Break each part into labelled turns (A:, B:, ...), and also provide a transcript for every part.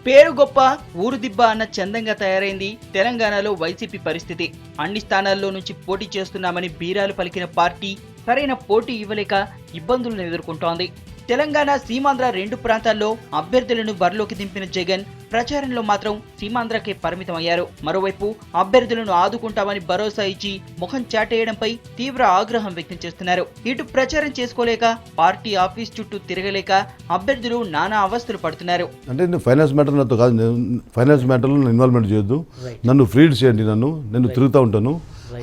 A: పేరు గొప్ప ఊరు దిబ్బ అన్న చందంగా తయారైంది తెలంగాణలో వైసీపీ పరిస్థితి. అన్ని స్థానాల్లో నుంచి పోటీ చేస్తున్నామని బీరాలు పలికిన పార్టీ సరైన పోటీ ఇవ్వలేక ఇబ్బందులను ఎదుర్కొంటోంది. తెలంగాణ సీమాంధ్ర రెండు ప్రాంతాల్లో అభ్యర్థులను బరిలోకి దింపిన జగన్ ప్రచారంలో మాత్రం సీమాంధ్రకే పరిమితమయ్యారు. మరోవైపు అభ్యర్థులను ఆదుకుంటామని భరోసా ఇచ్చి ముఖం చాటేయడంపై తీవ్ర ఆగ్రహం వ్యక్తం చేస్తున్నారు. ఇటు ప్రచారం చేసుకోలేక పార్టీ ఆఫీస్ చుట్టూ తిరగలేక అభ్యర్థులు నానా అవస్థలు పడుతున్నారు.
B: అంటే నేను ఫైనాన్స్ మ్యాటర్ నాతో కాదు, ఫైనాన్స్ మ్యాటర్లో ఇన్వాల్వ్మెంట్ చేయొద్దు, నన్ను ఫ్రీడ్ చేయండి, నేను తిరుగుతూ ఉంటాను,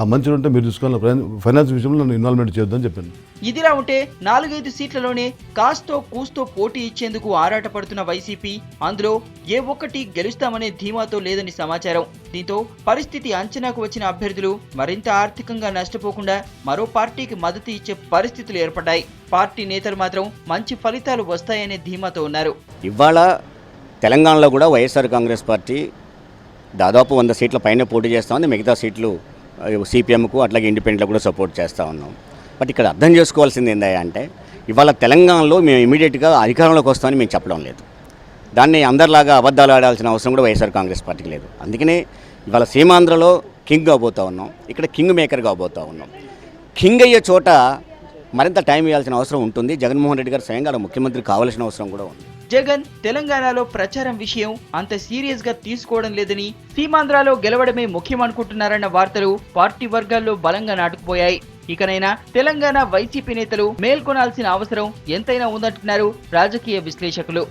B: ఆ మంచిగా ఉంటే మీరు చూసుకోవాలి, ఫైనాన్స్ విషయంలో నన్ను ఇన్వాల్వ్మెంట్ చేయొద్దు అని చెప్పాను.
A: ఇదిలా ఉంటే 4-5 సీట్లలోనే కాస్తో కూస్తో పోటీ ఇచ్చేందుకు ఆరాటపడుతున్న వైసీపీ అందులో ఏ ఒక్కటి గెలుస్తామనే ధీమాతో లేదని సమాచారం. దీంతో పరిస్థితి అంచనాకు వచ్చిన అభ్యర్థులు మరింత ఆర్థికంగా నష్టపోకుండా మరో పార్టీకి మద్దతు ఇచ్చే పరిస్థితులు ఏర్పడ్డాయి. పార్టీ నేతలు మాత్రం మంచి ఫలితాలు వస్తాయనే ధీమాతో ఉన్నారు.
C: ఇవాళ తెలంగాణలో కూడా వైఎస్ఆర్ కాంగ్రెస్ పార్టీ దాదాపు 100 సీట్ల పైన పోటీ చేస్తామని, మిగతా సీట్లు సిపిఎంకు అట్లాగే ఇండిపెండెంట్లకు కూడా సపోర్ట్ చేస్తూ ఉన్నాం. బట్ ఇక్కడ అర్థం చేసుకోవాల్సింది ఏంటంటే ఇవాళ తెలంగాణలో మేము ఇమీడియట్గా అధికారంలోకి వస్తామని మేము చెప్పడం లేదు. దాన్ని అందరిలాగా అబద్ధాలు ఆడాల్సిన అవసరం కూడా వైఎస్ఆర్ కాంగ్రెస్ పార్టీకి లేదు. అందుకనే ఇవాళ సీమాంధ్రలో కింగ్ కాబోతూ ఉన్నాం, ఇక్కడ కింగ్ మేకర్ కాబోతూ ఉన్నాం. కింగ్ అయ్యే చోట మరింత టైం ఇవ్వాల్సిన అవసరం ఉంటుంది. జగన్మోహన్ రెడ్డి గారు స్వయంగా ముఖ్యమంత్రి కావాల్సిన అవసరం కూడా ఉంది.
A: జగన్ తెలంగాణలో ప్రచారం విషయం అంత సీరియస్ గా తీసుకోవడం లేదని, సీమాంధ్రలో గెలవడమే ముఖ్యం అనుకుంటున్నారన్న వార్తలు పార్టీ వర్గాల్లో బలంగా నాటుకుపోయాయి. ఇకనైనా తెలంగాణ వైసీపీ నేతలు మేల్కొనాల్సిన అవసరం ఎంతైనా ఉందంటున్నారు రాజకీయ విశ్లేషకులు.